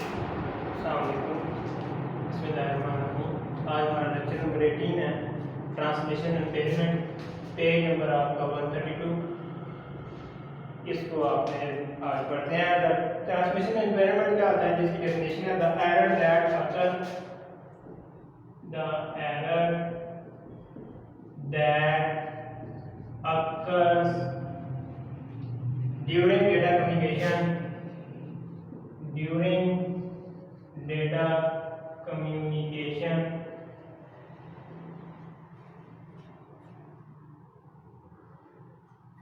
अस्सलाम वालेकुम। बिस्मिल्लाहिर्रहमानिर्रहीम। आज हमारा लेक्चर नंबर 18 है, translation and payment. Page number आपका 132। इसको आपने आज पढ़ते हैं। ट्रांसमिशन एंड पेमेंट क्या होता है, जिसकी डेफिनेशन है the error that occurs during data communication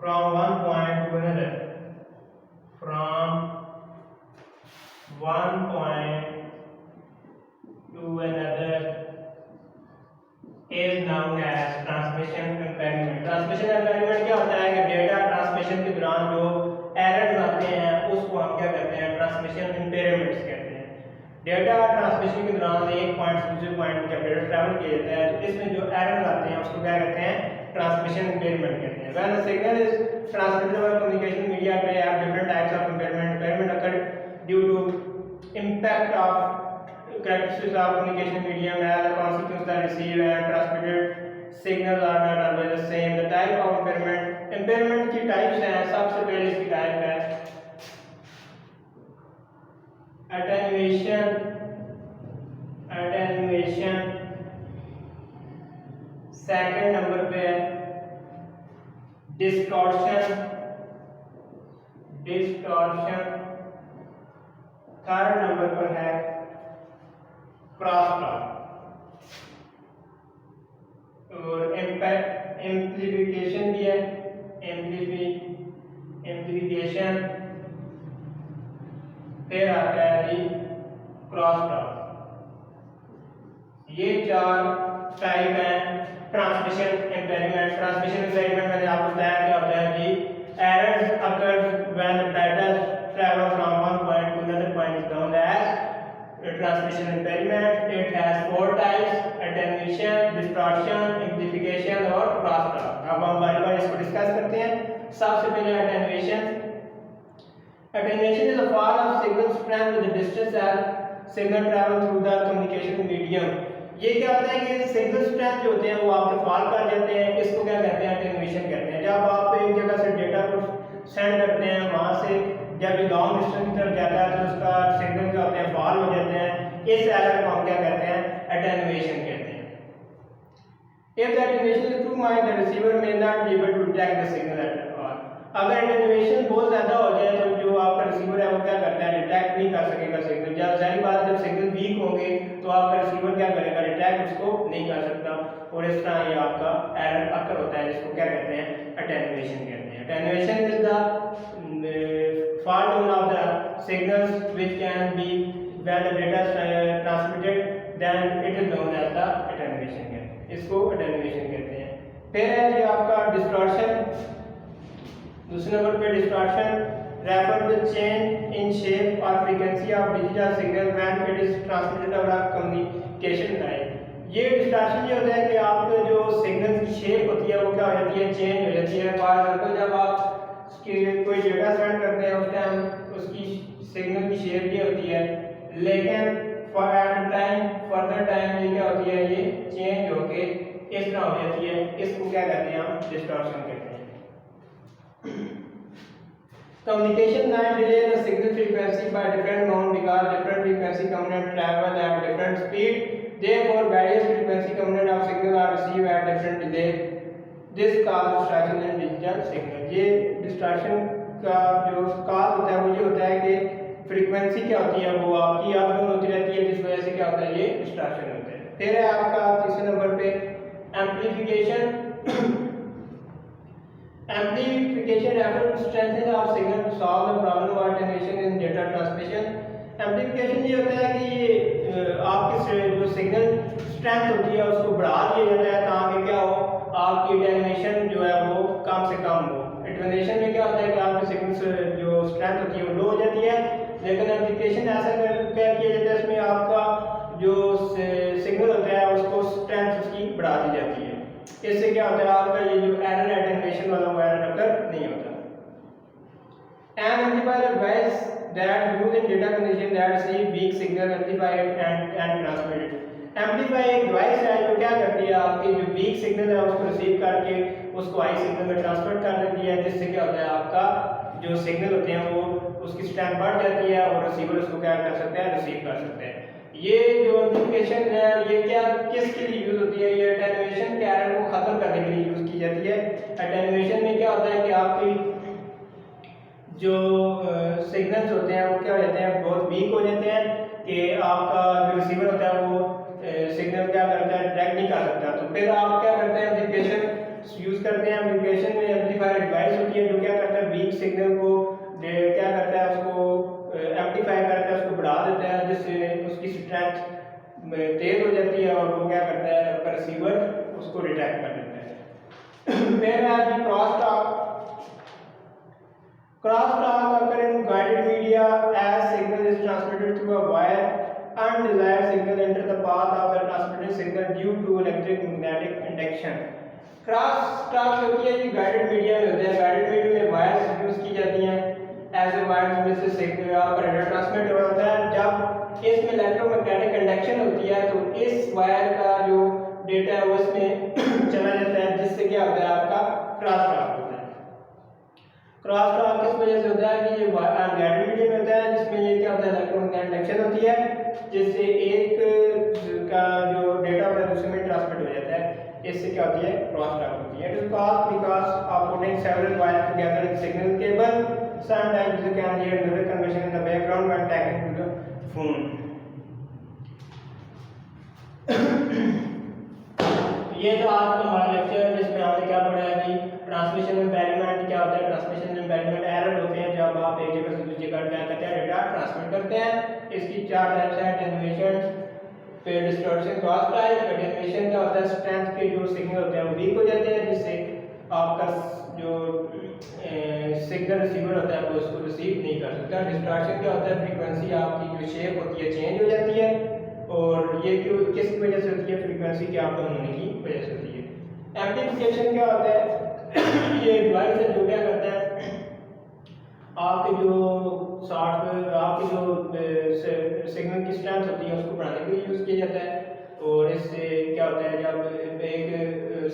from one point to another is known as transmission impairment। Transmission impairment क्या होता है कि डेटा ट्रांसमिशन के दौरान जो एरर्स आते हैं उसको हम क्या कहते हैं, ट्रांसमिशन इम्पेयरमेंट्स कहते हैं। डेटा ट्रांसमिशन के दौरान एक पॉइंट से दूसरे पॉइंट जब डेटा ट्रैवल किया जाता है तो इसमें जो एरर्स आते हैं उसको क्या कहते हैं, ट्रांसमिशन इम्पेयरमेंट कहते हैं। When a signal is transmitted over communication media may have different types of impairment. Impairment occur due to impact of characteristics of communication medium as a consequence that received and transmitted signals are not always the same. The type of impairment की types हैं। सबसे पहले इसकी type है attenuation। Second number पे है distortion. Third number पर है क्रॉसटॉक। और एम्प्लीफिकेशन भी है, एम्प्लीफिकेशन। फिर आता है जी क्रॉसटॉक। ये चार टाइप हैं ट्रांसमिशन इम्पेयरमेंट। ट्रांसमिशन इम्पेयरमेंट मैंने आपको बताया क्या होता है जी, errors occurs when the data travel from one point to another point is known as transmission impairment। It has four types: attenuation, distortion, amplification और crosstalk। अब हम बारी बारी इसको डिस्कस करते हैं। सबसे पहले attenuation is a fall of signal strength with the distance as signal travel through the communication medium। ये क्या होता है कि सिग्नल स्ट्रेंथ जो होते हैं वो आपके फॉल कर जाते हैं, इसको क्या कहते हैं, अटेन्यूएशन कहते हैं। जब आप एक जगह से डेटा को सेंड करते हैं, वहां से जब ये लॉन्ग डिस्टेंस की तरफ जाता है तो उसका सिग्नल क्या होते हैं, फॉल हो जाते हैं। इस एरर को हम क्या कहते हैं, अटेन्यूएशन कहते हैं। If the attenuation is too much, the receiver may not be able to detect the signal at all। अगर अटेन्यूएशन बहुत ज्यादा हो जाए तो जो आपका रिसीवर है वो क्या करता है, डिटेक्ट नहीं कर सकेगा सिग्नल। जब जाहिर बात जब सिग्नल वीक होंगे तो आपका रिसीवर क्या करेगा, डिटेक्ट उसको नहीं कर सकता। और इस तरह ये आपका एरर अकर होता है, जिसको क्या कहते हैं, अटेन्यूएशन कहते हैं। Attenuation is the fall down of the signals which can be when the data is transmitted, then it is known as the attenuation कहते हैं, इसको attenuation कहते हैं। फिर है जी आपका डिस्टॉर्शन। दूसरे नंबर पे distortion refer to change in shape और frequency of digital signal when it is transmitted over communication line. ये डिस्टॉर्शन ये होता है कि आपके जो सिग्नल की शेप होती है वो क्या हो जाती है, चेंज हो जाती है। फॉर एग्जांपल जब आप कोई डेटा सेंड करते हैं उस टाइम उसकी सिग्नल की शेप ये होती है, लेकिन फर्दर टाइम ये क्या होती है, ये चेंज होके इस तरह हो जाती है। इसको क्या कहते हैं, हम डिस्टॉर्शन कहते हैं। Communication line delay the signal frequency by different amount because different frequency component travel at different speed. Therefore, various frequency component of signal are received at different delay. This causes distortion in digital signal। ये distortion का जो cause होता है वो ये होता है कि frequency क्या होती है वो आपकी अप डाउन होती रहती है, जिस वजह से क्या होता है, ये distortion होता है। फिर है आपका तीसरे नंबर पे amplification। Amplification refers to strengthening of signal to solve the problem of attenuation in data transmission। Amplification ये होता है कि ये आपकी जो सिग्नल स्ट्रेंथ होती है उसको बढ़ा दिया जाता है ताकि क्या हो, आपकी attenuation जो है वो कम से कम हो। Attenuation में क्या होता है कि आपकी सिग्नल जो स्ट्रेंथ होती है वो लो हो जाती है, लेकिन एम्प्लीफिकेशन ऐसा क्या किया जाता है, इसमें आपका जो सिग्नल होता है उसको स्ट्रेंथ उसकी बढ़ा दी जाती है। इससे क्या होता है, आपका ये जो एरर एटेन्यूएशन वाला वो एरर अकर नहीं होता। N amplifier advise that used in data communication that receive weak signal amplify it and transmit it. Amplify एक डिवाइस है जो क्या करती है, आपकी जो वीक सिग्नल है उसको रिसीव करके उसको हाई सिग्नल में ट्रांसफर कर देती है, जिससे क्या होता है आपका जो सिग्नल होते हैं वो उसकी स्ट्रेंथ बढ़ जाती है और रिसीवर उसको क्या कर सकते हैं, रिसीव कर सकते हैं। ये जो एम्पलीफिकेशन है ये क्या किसके लिए यूज होती है, ये अटेन्यूएशन के एरर को खत्म करने के लिए यूज की जाती है। अटेन्यूएशन में क्या होता है कि आपकी जो सिग्नल्स होते हैं वो क्या हो जाते हैं, बहुत वीक हो जाते हैं कि आपका जो रिसीवर होता है वो सिग्नल क्या करता है, ट्रैक नहीं कर सकता। तो फिर आप क्या करते हैं, एम्पलीफिकेशन यूज करते हैं। एम्पलीफिकेशन में एम्पलीफायर डिवाइस होती है जो क्या करता है, वीक सिग्नल को क्या करता है, उसको एम्पलीफाई करता है, उसको बढ़ा देता है, जिससे उसकी स्ट्रेंथ तेज हो जाती है और वो क्या करता है, आपका रिसीवर उसको डिटेक्ट कर देता है। फिर है जी cross talk. Cross talk occur in guided media as signal is transmitted through a wire. Undesired signal enter the path of the transmitted signal due to electric magnetic induction. Cross talk होती है कि guided media में होते हैं, guided media में wires use की जाती हैं एज ए वायर्स में से सिग्नल आपका डेटा ट्रांसमिट हो रहा है। जब इसमें इलेक्ट्रोमैग्नेटिक इंडक्शन होती है तो इस वायर का जो डेटा है वो इसमें चला जाता है, जिससे क्या होता है, आपका क्रॉस टॉक होता है। क्रॉस टॉक किस वजह से होता है कि ये गाइडेड मीडिया में होता है, जिसमें ये क्या होता है, इलेक्ट्रोमैग्नेटिक इंडक्शन होती है, जिससे एक का जो डेटा होता है दूसरे में ट्रांसमिट हो जाता है। इससे क्या होती है, क्रॉस टॉक होती है। It is caused because of putting several wires together in signal cable, sometimes you can hear another conversation in the background when talking to the phone. ये तो आज का हमारा लेक्चर है जिसमें हमने क्या पढ़ा है कि ट्रांसमिशन इम्पेयरमेंट क्या होता है। ट्रांसमिशन इम्पेयरमेंट एरर होते हैं जब आप एक जगह से दूसरी जगह क्या करते हैं, डेटा ट्रांसमिट करते हैं। इसकी चार टाइप्स हैं, अटेन्यूएशन, फिर डिस्टॉर्शन, क्रॉस टॉक। अटेन्यूएशन क्या होता है, स्ट्रेंथ के जो सिग्नल होते हैं वो वीक हो जाते हैं, जिससे आपका जो सिग्नल रिसीवर होता है वो उसको रिसीव नहीं कर सकता। डिस्टॉर्शन क्या होता है, फ्रीक्वेंसी आपकी जो शेप होती है चेंज हो जाती है, और ये क्यों किसकी वजह से होती है, फ्रीक्वेंसी के आप डाउन होने की वजह से होती है। एम्पलीफिकेशन क्या होता है, ये डिवाइस है जो क्या करता है, आपके जो आपकी जो सिग्नल की स्ट्रेंथ होती है उसको बढ़ाने के लिए यूज़ किया जाता है। और इससे क्या होता है, जब एक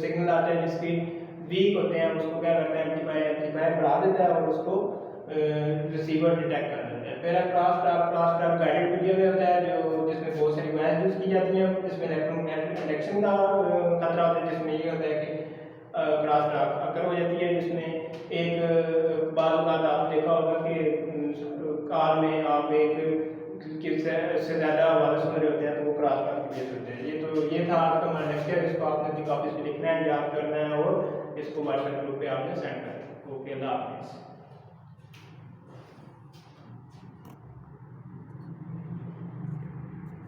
सिग्नल आता है जिसकी वीक होते हैं उसको क्या करता है, एम्पलीफायर बढ़ा देता है और उसको रिसीवर डिटेक्ट कर देता है। फिर क्रॉस टॉक गाइडेड मीडिया में होता है जो जिसमें बहुत सारी वायर्स यूज़ की जाती हैं। इसमें इलेक्ट्रोमैग्नेटिक इंडक्शन का खतरा होता है, जिसमें ये होता है कि क्रॉस टॉक अकर हो जाती है, जिसमें एक बात आपने देखा होगा कि कार में आप एक से ज़्यादा आवाज़ सुन रहे होते हैं तो वो क्रॉस टॉक की वजह से होते हैं। ये था आपका हमारा लेक्चर। इसको आपने अपनी कॉपीज पे लिखना है, याद करना है और इसको व्हाट्सएप ग्रुप पे आपने सेंड करना है। ओके, अल्लाह हाफिज़।